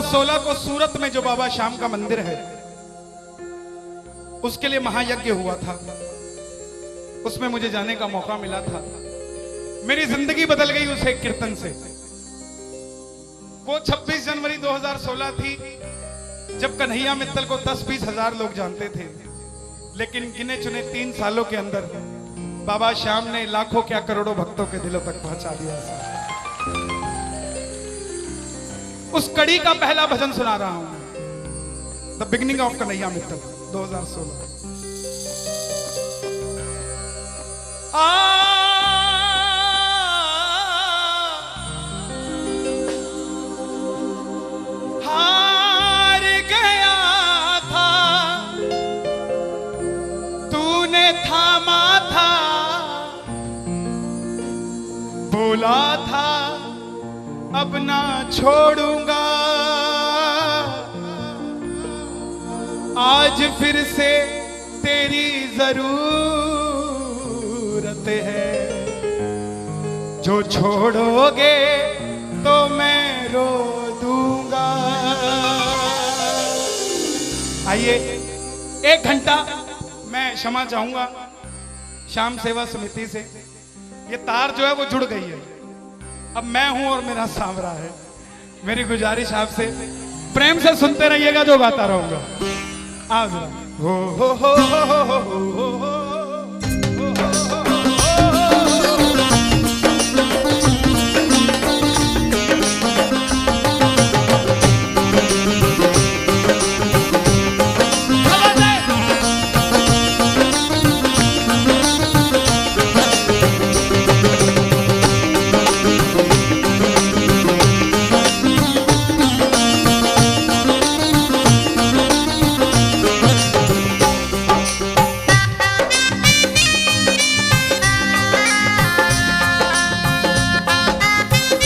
2016 को सूरत में जो बाबा श्याम का मंदिर है, उसके लिए महायज्ञ हुआ था। उसमें मुझे जाने का मौका मिला था। मेरी जिंदगी बदल गई उस एक कीर्तन से। वो 26 जनवरी 2016 थी जब कन्हैया मित्तल को 10-20 हजार लोग जानते थे, लेकिन गिने चुने 3 सालों के अंदर बाबा श्याम ने लाखों क्या करोड़ों भक्तों के दिलों तक पहुंचा दिया। उस कड़ी का पहला भजन सुना रहा हूं, the beginning of Kanhaiya Mittal 2016। हार गया था तूने थामा था, बोला था अब ना छोड़ूंगा, आज फिर से तेरी जरूरत है, जो छोड़ोगे तो मैं रो दूंगा। आइए 1 घंटा मैं क्षमा चाहूंगा श्याम सेवा समिति से। ये तार जो है वो जुड़ गई है, अब मैं हूं और मेरा सांवरा है। मेरी गुजारिश आपसे प्रेम से सुनते रहिएगा, जो गाता रहूंगा। आओ जरा। हो।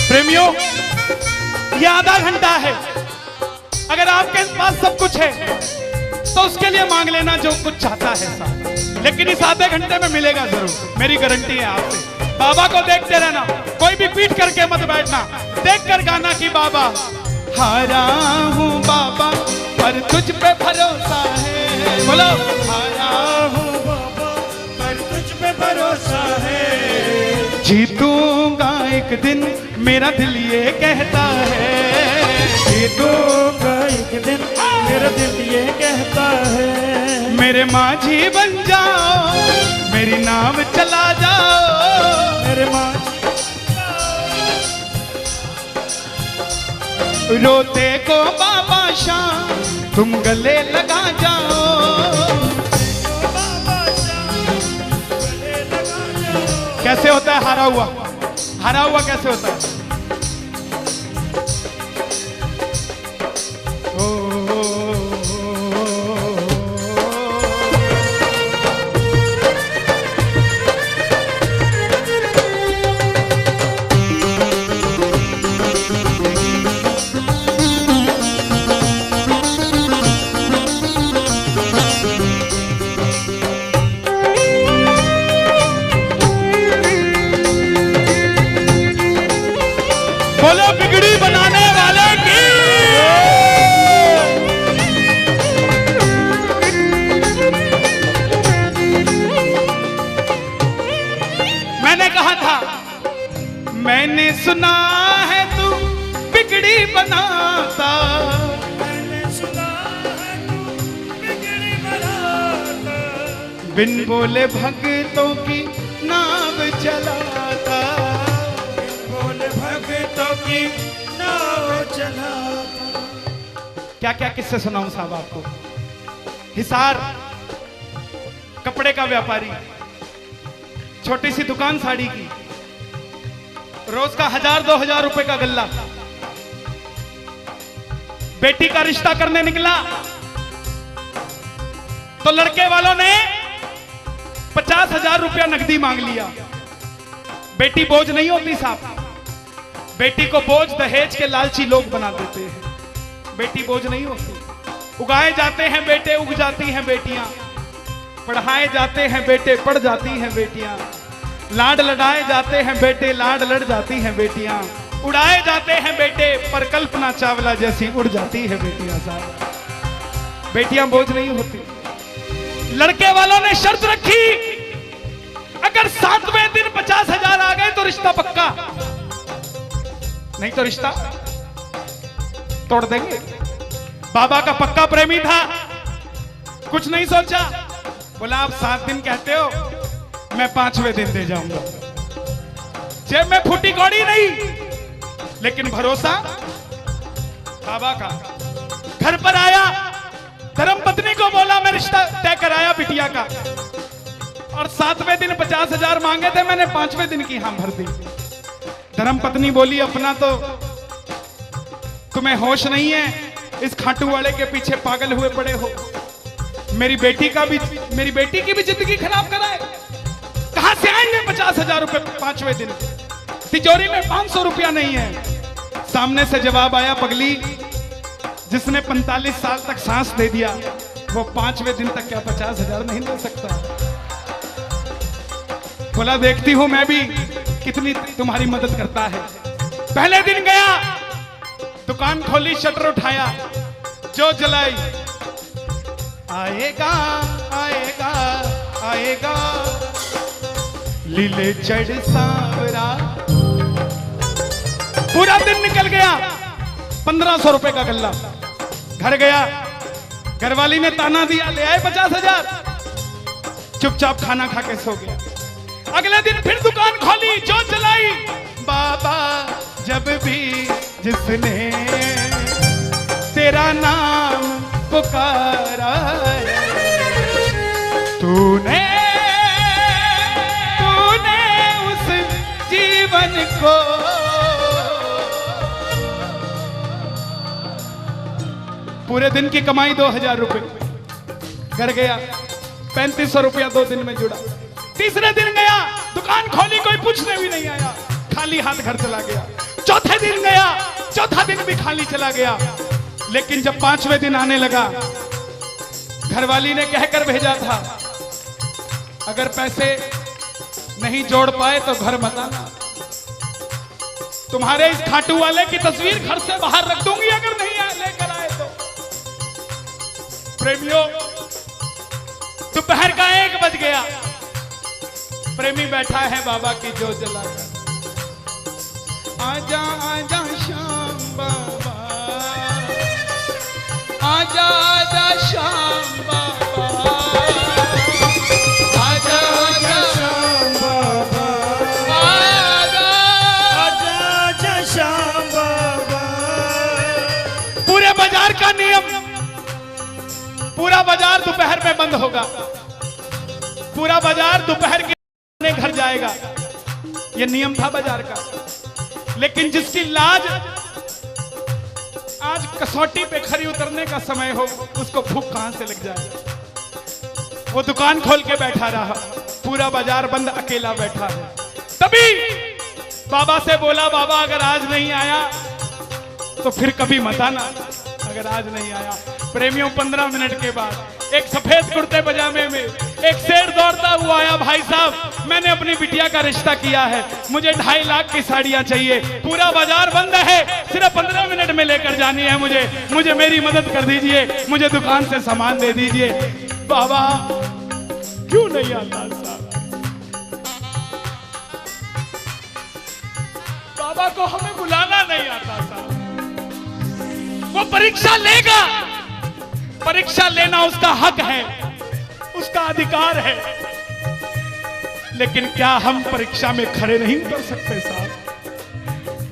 प्रेमियों, ये आधा घंटा है। अगर आपके पास सब कुछ है तो उसके लिए मांग लेना जो कुछ चाहता है साहब, लेकिन इस आधे घंटे में मिलेगा जरूर, मेरी गारंटी है आपसे। बाबा को देखते रहना, कोई भी पीट करके मत बैठना, देख कर गाना कि बाबा हारा हूँ बाबा पर तुझ पे भरोसा है। बोलो हारा हूँ बाबा पर तुझ पे भरोसा है, जीतूंगा एक दिन मेरा दिल ये कहता है, जीतूंगा एक दिन मेरा दिल ये कहता है। मेरे माझी बन जाओ, मेरी नाव चला जाओ, मेरे माझी रोते को बाबा श्याम तुम गले लगा जाओ, कैसे होता है हारा हुआ? हारा हुआ कैसे होता है? बोलो बिगड़ी बनाने वाले की। मैंने कहा था, मैंने सुना है तू बिगड़ी बनाता, मैंने सुना है तू बिगड़ी बनाता, बिन बोले भक्तों की नाव चलाता, भक्तों की नाव चलाता। क्या क्या किस्से सुनाऊं साहब आपको। हिसार कपड़े का व्यापारी, छोटी सी दुकान साड़ी की, रोज का 1000-2000 रुपए का गल्ला। बेटी का रिश्ता करने निकला तो लड़के वालों ने 50,000 रुपया नकदी मांग लिया। बेटी बोझ नहीं होती साहब, बेटी को बोझ दहेज के लालची लोग बना देते हैं। बेटी बोझ नहीं होती। उगाए जाते हैं बेटे, उग जाती हैं बेटियां। पढ़ाए जाते हैं बेटे, पढ़ जाती हैं बेटियां। लाड लड़ाए जाते हैं बेटे, लाड लड़ जाती हैं बेटियां। उड़ाए जाते हैं बेटे, पर कल्पना चावला जैसी उड़ जाती है बेटियां साहब। बेटियां बोझ नहीं होती। लड़के वालों ने शर्त रखी, अगर 7वें दिन 50,000 आ गए तो रिश्ता पक्का, नहीं तो रिश्ता तोड़ देंगे। बाबा का पक्का प्रेमी था, कुछ नहीं सोचा, बोला आप 7 दिन कहते हो, मैं 5वें दिन दे जाऊंगा। जेब में फूटी कौड़ी नहीं, लेकिन भरोसा बाबा का। घर पर आया, धर्म पत्नी को बोला मैं रिश्ता तय कराया बिटिया का, और 7वें दिन 50,000 मांगे थे, मैंने 5वें दिन की हां भर दी। धर्म पत्नी बोली अपना तो तुम्हें होश नहीं है, इस खाटू वाले के पीछे पागल हुए पड़े हो। मेरी बेटी की भी जिंदगी खराब कराए। कहां से आएंगे 50,000 रुपए 5वें दिन? तिजोरी में 500 रुपया नहीं है। सामने से जवाब आया, पगली जिसने 45 साल तक सांस दे दिया, वो 5वें दिन तक क्या 50,000 नहीं दे सकता? बोला देखती हूं मैं भी कितनी तुम्हारी मदद करता है। पहले दिन गया, दुकान खोली, शटर उठाया, जो जलाई, आएगा आएगा आएगा लीले चढ़ सांवरा। पूरा दिन निकल गया, 1500 रुपए का गल्ला। घर गया, घरवाली ने ताना दिया, ले आए 50,000। चुपचाप खाना खा के सो गया। अगले दिन फिर दुकान खोली, जो चलाई, बाबा जब भी जिसने तेरा नाम पुकारा, तूने उस जीवन को पूरे दिन की कमाई 2,000 रुपए। घर गया, 3500 रुपया 2 दिन में जुड़ा। तीसरे दिन गया, दुकान खोली, कोई पूछने भी नहीं आया, खाली हाथ घर चला गया। चौथे दिन गया, चौथा दिन भी खाली चला गया। लेकिन जब 5वें दिन आने लगा, घरवाली ने कहकर भेजा था, अगर पैसे नहीं जोड़ पाए तो घर मत आना, तुम्हारे इस खाटू वाले की तस्वीर घर से बाहर रख दूंगी अगर नहीं लेकर आए तो। प्रेमियों, दोपहर का 1 बज गया, प्रेमी बैठा है बाबा की जोत जलाकर। आजा आजा श्याम बाबा, आजा आजा श्याम बाबा, आजा आजा श्याम बाबा, आजा आजा श्याम बाबा। पूरे बाजार का नियम, पूरा बाजार दोपहर में बंद होगा। पूरा बाजार दोपहर के घर जाएगा, यह नियम था बाजार का। लेकिन जिसकी लाज आज कसौटी पे खरी उतरने का समय हो, उसको भूख कहां से लग जाए। वो दुकान खोल के बैठा रहा, पूरा बाजार बंद, अकेला बैठा है। तभी बाबा से बोला, बाबा अगर आज नहीं आया तो फिर कभी मत आना, अगर आज नहीं आया। प्रेमियों, 15 मिनट के बाद एक सफेद कुर्ते पजामे में एक शेर दौड़ता हुआ आया, भाई साहब मैंने अपनी बिटिया का रिश्ता किया है, मुझे 2.5 लाख की साड़ियां चाहिए, पूरा बाजार बंद है, सिर्फ 15 मिनट में लेकर जानी है मुझे मेरी मदद कर दीजिए, मुझे दुकान से सामान दे दीजिए। बाबा क्यों नहीं आता साहब? बाबा को हमें बुलाना नहीं आता साहब। वो परीक्षा लेगा, परीक्षा लेना उसका हक है, उसका अधिकार है, लेकिन क्या हम परीक्षा में खड़े नहीं उतर सकते साहब?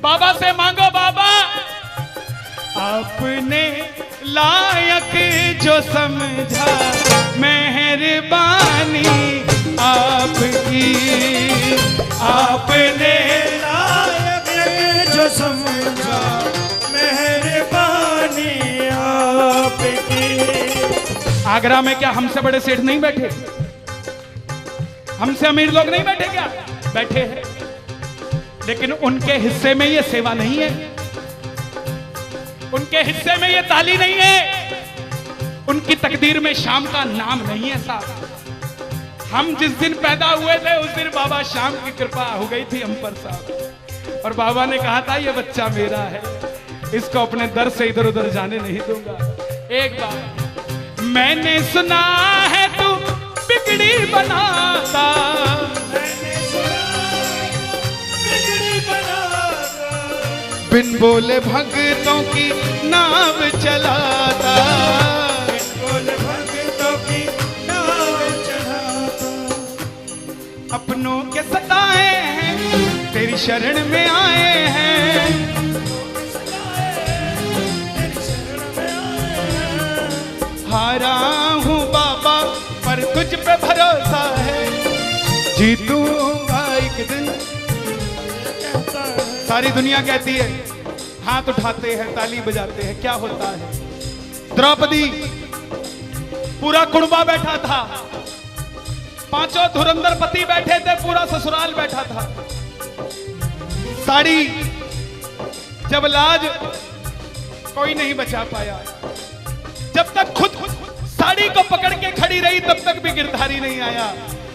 बाबा से मांगो, बाबा आपने लायक जो समझा, मेहरबानी आपकी, आपने लायक जो समझा, मेहरबानी आपकी। आगरा में क्या हमसे बड़े सेठ नहीं बैठे? हमसे अमीर लोग नहीं बैठे क्या? बैठे हैं, लेकिन उनके हिस्से में ये सेवा नहीं है, उनके हिस्से में ये ताली नहीं है, उनकी तकदीर में शाम का नाम नहीं है साहब। हम जिस दिन पैदा हुए थे उस दिन बाबा शाम की कृपा हो गई थी हम पर साहब। और बाबा ने कहा था ये बच्चा मेरा है, इसको अपने दर से इधर उधर जाने नहीं दूंगा। एक बार मैंने सुना है तू बिगड़ी बनाता, बिन बोले भक्तों की नाव चलाता, बिन बोले भक्तों की नाव चलाता। अपनों के सताए हैं तेरी शरण में आए हैं, हारा हूँ बाबा पर तुझ पे भरोसा है, जीतूंगा एक दिन। सारी दुनिया कहती है, हाथ उठाते हैं ताली बजाते हैं, क्या होता है? द्रौपदी पूरा कुणबा बैठा था, 5 धुरंधर पति बैठे थे, पूरा ससुराल बैठा था। साड़ी जब लाज कोई नहीं बचा पाया, जब तक खुद साड़ी को पकड़ के खड़ी रही तब तक भी गिरधारी नहीं आया,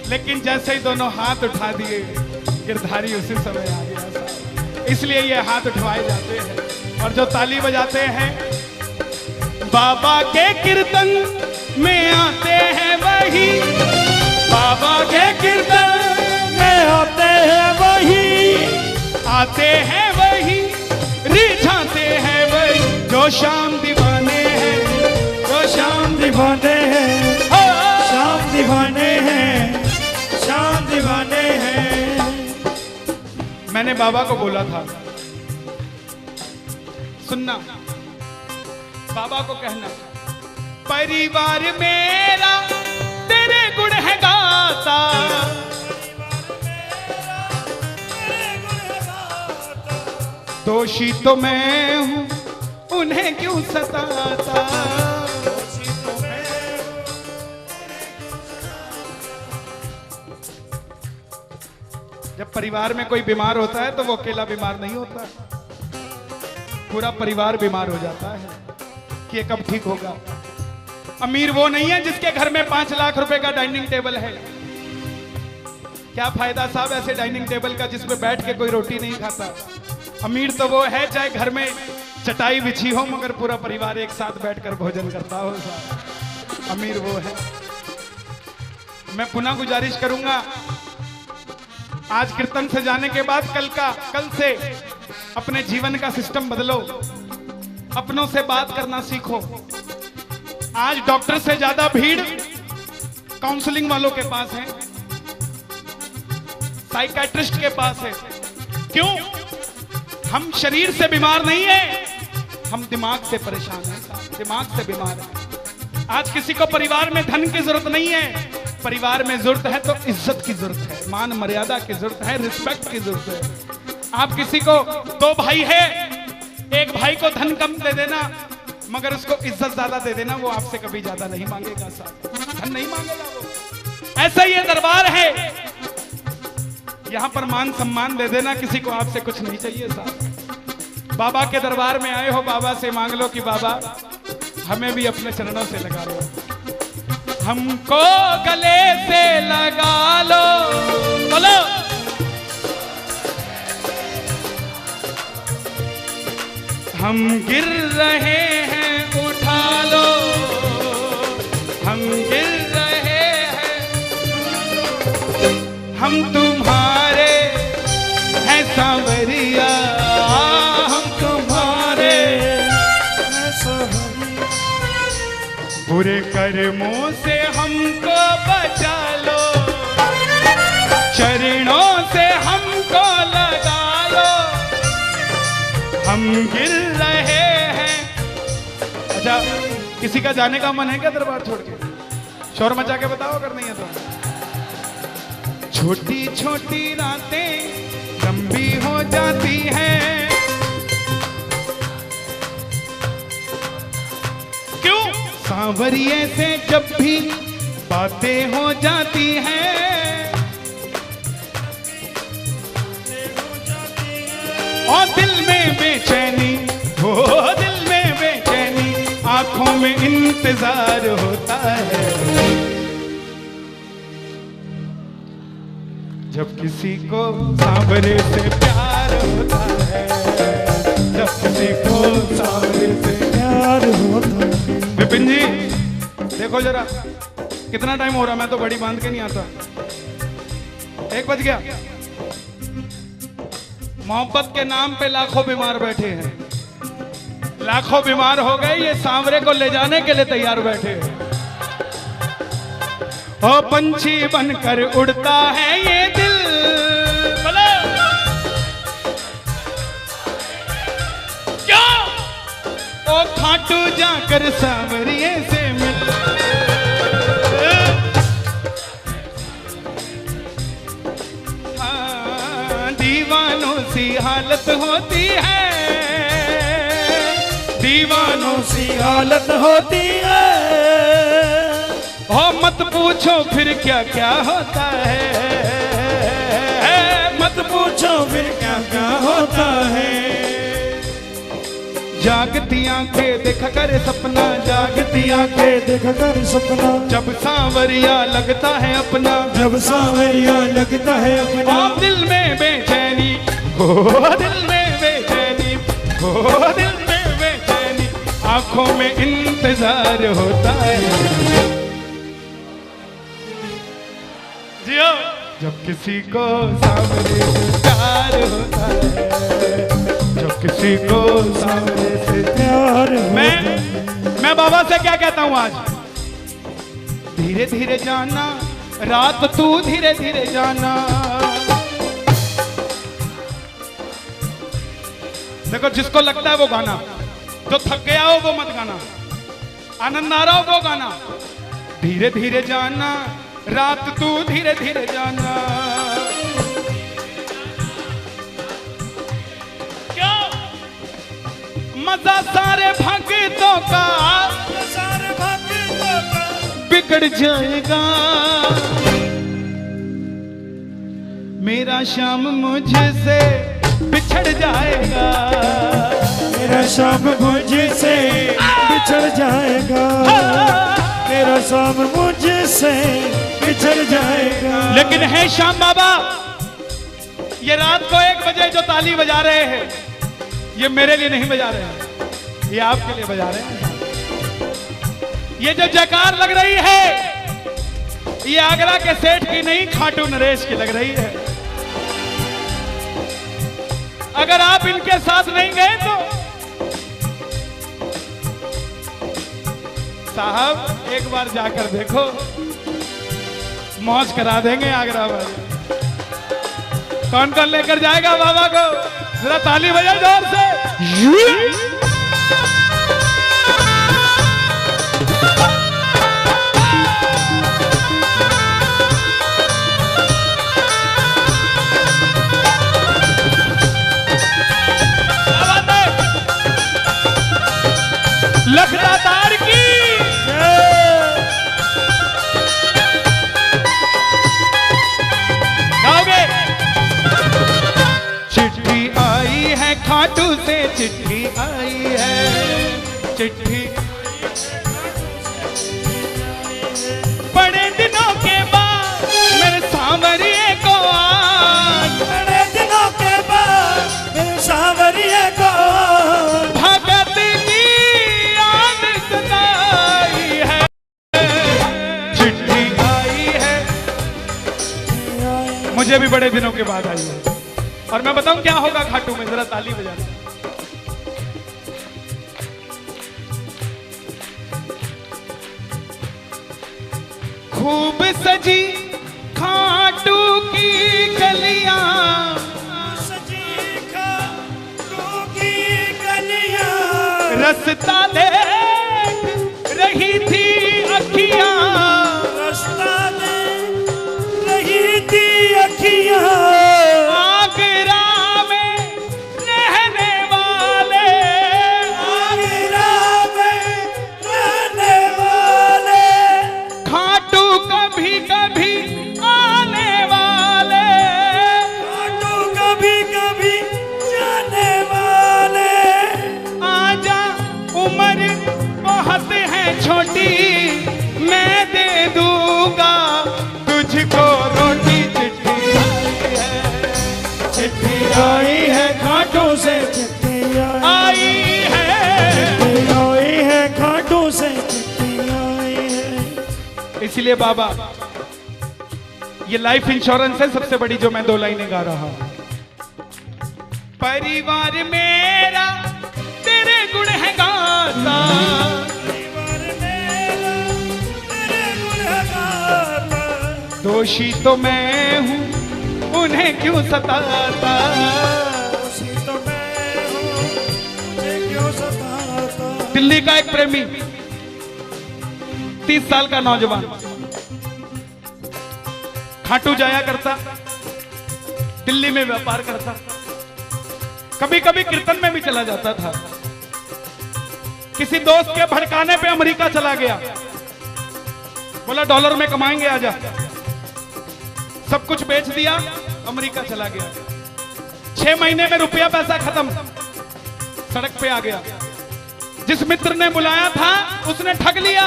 लेकिन जैसे ही दोनों हाथ उठा दिए गिरधारी उसी समय आ गया। इसलिए ये हाथ उठवाए जाते हैं और जो ताली बजाते हैं बाबा के कीर्तन में आते हैं वही, बाबा के कीर्तन में आते हैं वही, आते हैं वही, रिझाते हैं वही, जो शाम दीवाने हैं, जो शाम दीवाने हैं, शाम दीवाने हैं, शाम दीवाने हैं। मैंने बाबा को बोला था, सुनना, बाबा को कहना परिवार मेरा तेरे गुण है गाता, दोषी तो मैं हूं उन्हें क्यों सताता, जब परिवार में कोई बीमार होता है तो वो अकेला बीमार नहीं होता, पूरा परिवार बीमार हो जाता है कि ये कब ठीक होगा। अमीर वो नहीं है जिसके घर में 5 लाख रुपए का डाइनिंग टेबल है, क्या फायदा साहब ऐसे डाइनिंग टेबल का जिसपे बैठ के कोई रोटी नहीं खाता। अमीर तो वो है चाहे घर में चटाई बिछी हो मगर पूरा परिवार एक साथ बैठकर भोजन करता हो साहब, अमीर वो है। मैं पुनः गुजारिश करूंगा, आज कीर्तन से जाने के बाद कल से अपने जीवन का सिस्टम बदलो, अपनों से बात करना सीखो। आज डॉक्टर से ज्यादा भीड़ काउंसलिंग वालों के पास है, साइकियाट्रिस्ट के पास है। क्यों? हम शरीर से बीमार नहीं है, हम दिमाग से परेशान हैं, दिमाग से बीमार हैं। आज किसी को परिवार में धन की जरूरत नहीं है, परिवार में जरूरत है तो इज्जत की जरूरत है, मान मर्यादा की जरूरत है, रिस्पेक्ट की जरूरत है। आप किसी को 2 भाई है, एक भाई को धन कम दे देना मगर उसको इज्जत ज्यादा दे देना, वो आपसे कभी ज्यादा नहीं मांगेगा साहब, धन नहीं मांगेगा वो। ऐसा ये दरबार है, यहां पर मान सम्मान दे देना, किसी को आपसे कुछ नहीं चाहिए साहब। बाबा के दरबार में आए हो, बाबा से मांग लो कि बाबा हमें भी अपने चरणों से लगा लो, हमको गले से लगा लो, बोलो हम गिर रहे हैं उठा लो, हम गिर रहे हैं, हम तुम्हारे हैं सांवरिया, हम तुम्हारे हैं सांवरिया, बुरे कर्मों से हमको बचा लो, चरणों से हमको लगा लो, हम गिर रहे हैं। अच्छा, किसी का जाने का मन है क्या दरबार छोड़ के? शोर मचा के बताओ अगर नहीं है तो। छोटी छोटी रातें लंबी हो जाती हैं, क्यों? सांवरिये से जब भी बातें हो जाती हैं, और दिल में बेचैनी हो, दिल में बेचैनी, आंखों में इंतजार होता है, जब किसी को सांवरे से प्यार होता है, जब किसी को सांवरे से प्यार होता है। विपिन जी देखो जरा कितना टाइम हो रहा, मैं तो घड़ी बांध के नहीं आता। 1 बज गया। मोहब्बत के नाम पे लाखों बीमार बैठे हैं, लाखों बीमार हो गए, ये सांवरे को ले जाने के लिए तैयार बैठे हैं। ओ पंछी बनकर उड़ता है ये दिल, बोलो क्या? ओ खाटू जाकर सांवरिये से मिल, हाँ, दीवानों सी हालत होती है, दीवानों सी हालत होती है। हो मत पूछो फिर क्या क्या होता है, मत पूछो फिर क्या क्या होता है। जागती आंखें देखा कर सपना, जागती आंखें देखा कर सपना, जब सांवरिया लगता है अपना, जब सांवरिया लगता है अपना। ओ दिल में बेचैनी, हो दिल में बेचैनी, हो दिल में बेचैनी, आंखों में इंतजार होता है। जियो जब किसी को सांवरे से प्यार होता है, जब किसी को सांवरे से प्यार मैं बाबा से क्या कहता हूं आज, धीरे धीरे जाना रात तू धीरे धीरे जाना। देखो जिसको लगता है वो गाना, जो थक गया हो वो मत गाना, आनंद आ रहा हो वो गाना। धीरे धीरे जाना रात तू धीरे धीरे जाना, क्या मजा सारे भक्तों का, सारे भक्तों का बिगड़ जाएगा। मेरा श्याम मुझसे बिछड़ जाएगा, मेरा शाम मुझसे बिछड़ जाएगा, मेरा शाम मुझसे बिछड़ जाएगा। लेकिन है श्याम बाबा, ये रात को 1 बजे जो ताली बजा रहे हैं, ये मेरे लिए नहीं बजा रहे हैं, ये आपके लिए बजा रहे हैं। ये जो जयकार लग रही है, ये आगरा के सेठ की नहीं, खाटू नरेश की लग रही है। अगर आप इनके साथ नहीं गए तो साहब एक बार जाकर देखो, मौज करा देंगे आगरा वाले। कौन कौन लेकर जाएगा बाबा को? जरा ताली बजाओ जोर से। लखदातार की गाओगे? चिट्ठी आई है खाटू से, चिट्ठी आई है, चिट्ठी बड़े दिनों के बाद मेरे सांवरिये को आज, बड़े दिनों के बाद मेरे सांवरिये को भगत की याद सताई है। चिट्ठी आई है, मुझे भी बड़े दिनों के बाद आई है। और मैं बताऊं क्या होगा खाटू में, जरा ताली बजाना। खूब सजी खाटू की गलियां, सजी खाटू की गलियां, रास्ता देख रही थी अखियां, रास्ता देख रही थी अखियां। आगरा में रहने वाले, आगरा में रहने वाले, खाटू कभी कभी आने वाले, खाटू कभी कभी जाने वाले। आजा उम्र बहुत है छोटी, मैं दे दूंगा तुझको रोटी। चिट्ठी आई है, चिट्ठी आई है, इसलिए बाबा ये लाइफ इंश्योरेंस है सबसे बड़ी जो मैं 2 लाइनें गा रहा हूं। परिवार मेरा तेरे गुण है गाता, परिवार मेरा तेरे गुण है गाता, दोषी तो मैं हूं उन्हें क्यों सताता, दोषी तो मैं हूँ मुझे क्यों सताता। दिल्ली का एक प्रेमी 30 साल का नौजवान खाटू जाया करता, दिल्ली में व्यापार करता, कभी कभी कीर्तन में भी चला जाता था। किसी दोस्त के भड़काने पे अमेरिका चला गया, बोला डॉलर में कमाएंगे आजा, सब कुछ बेच दिया, अमेरिका चला गया। 6 महीने में रुपया पैसा खत्म, सड़क पे आ गया। जिस मित्र ने बुलाया था उसने ठग लिया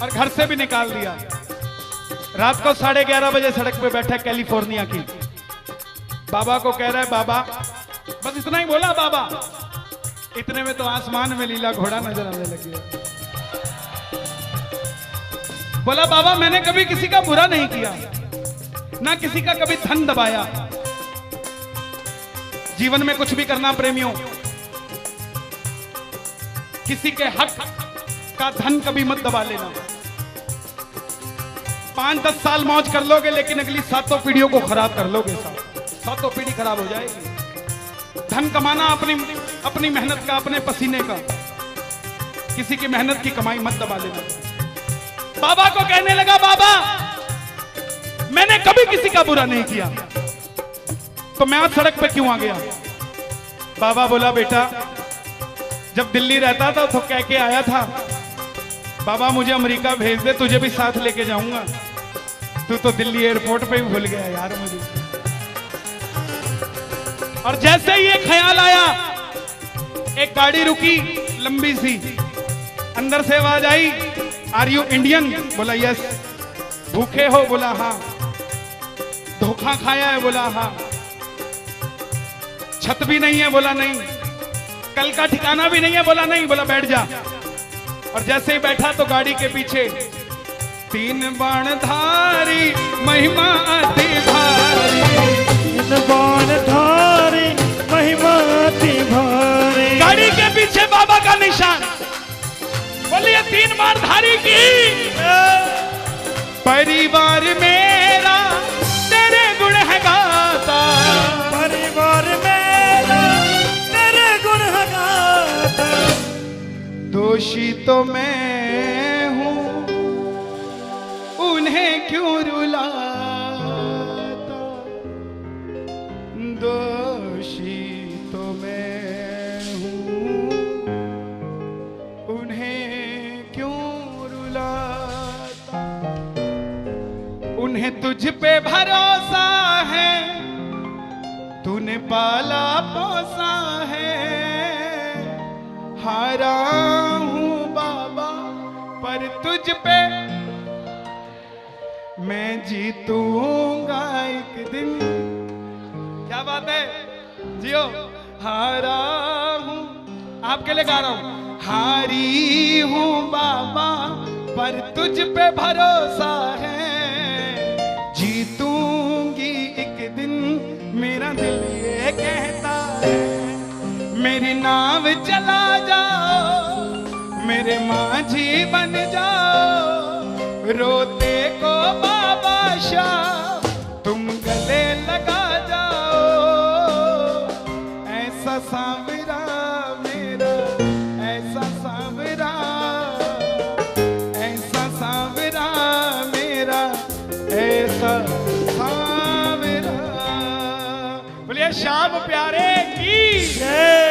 और घर से भी निकाल दिया। रात को 11:30 बजे सड़क पे बैठा कैलिफोर्निया की, बाबा को कह रहा है बाबा, बस इतना ही बोला बाबा, इतने में तो आसमान में लीला घोड़ा नजर आने लगी। बोला बाबा मैंने कभी किसी का बुरा नहीं किया, ना किसी का कभी धन दबाया। जीवन में कुछ भी करना प्रेमियों, किसी के हक का धन कभी मत दबा लेना। 5-10 साल मौज कर लोगे लेकिन अगली 7 पीढ़ियों को खराब कर लोगे। 7 पीढ़ी खराब हो जाएगी। धन कमाना अपनी मेहनत का, अपने पसीने का, किसी की मेहनत की कमाई मत दबा लेना। बाबा को कहने लगा बाबा मैंने कभी किसी का बुरा नहीं किया, तो मैं आज सड़क पे क्यों आ गया। बाबा बोला बेटा जब दिल्ली रहता था तो कह के आया था बाबा मुझे अमेरिका भेज दे, तुझे भी साथ लेके जाऊंगा। तू तो दिल्ली एयरपोर्ट पे ही भूल गया यार मुझे। और जैसे ही ये ख्याल आया, एक गाड़ी रुकी लंबी सी, अंदर से आवाज आई आर यू इंडियन? बोला यस। भूखे हो? बोला हाँ। धोखा खाया है? बोला हाँ। छत भी नहीं है? बोला नहीं। कल का ठिकाना भी नहीं है? बोला नहीं। बोला बैठ जा। और जैसे ही बैठा तो गाड़ी के पीछे 3 बाणधारी महिमा अति भारी, 3 बाणधारी महिमा अति भारी। गाड़ी के पीछे बाबा का निशान। बोलिए 3 बाणधारी की। परिवार मेरा तेरे गुण है गाता, परिवार मेरा तेरे गुण है गाता, दोषी तो मैं हूं उन्हें क्यों रुलाता, दोषी तो मैं हूं उन्हें क्यों रुलाता। उन्हें तुझ पे भरोसा है, तूने पाला पोसा है। हारा हूं बाबा पर तुझ पे मैं जीतूंगा एक दिन। क्या बात है, जियो। हारा हूं, आपके लिए गा रहा हूं। हारी हूं बाबा पर तुझ पे भरोसा है, जीतूंगी एक दिन मेरा दिल ये कहता है। मेरी नाव चला जाओ, मेरे माझी बन जाओ, रोते को बाबा शाह तुम गले लगा जाओ। ऐसा सांवरा मेरा, ऐसा सांवरा, ऐसा सांवरा मेरा, ऐसा सांवरा। बोलिए श्याम प्यारे की जय।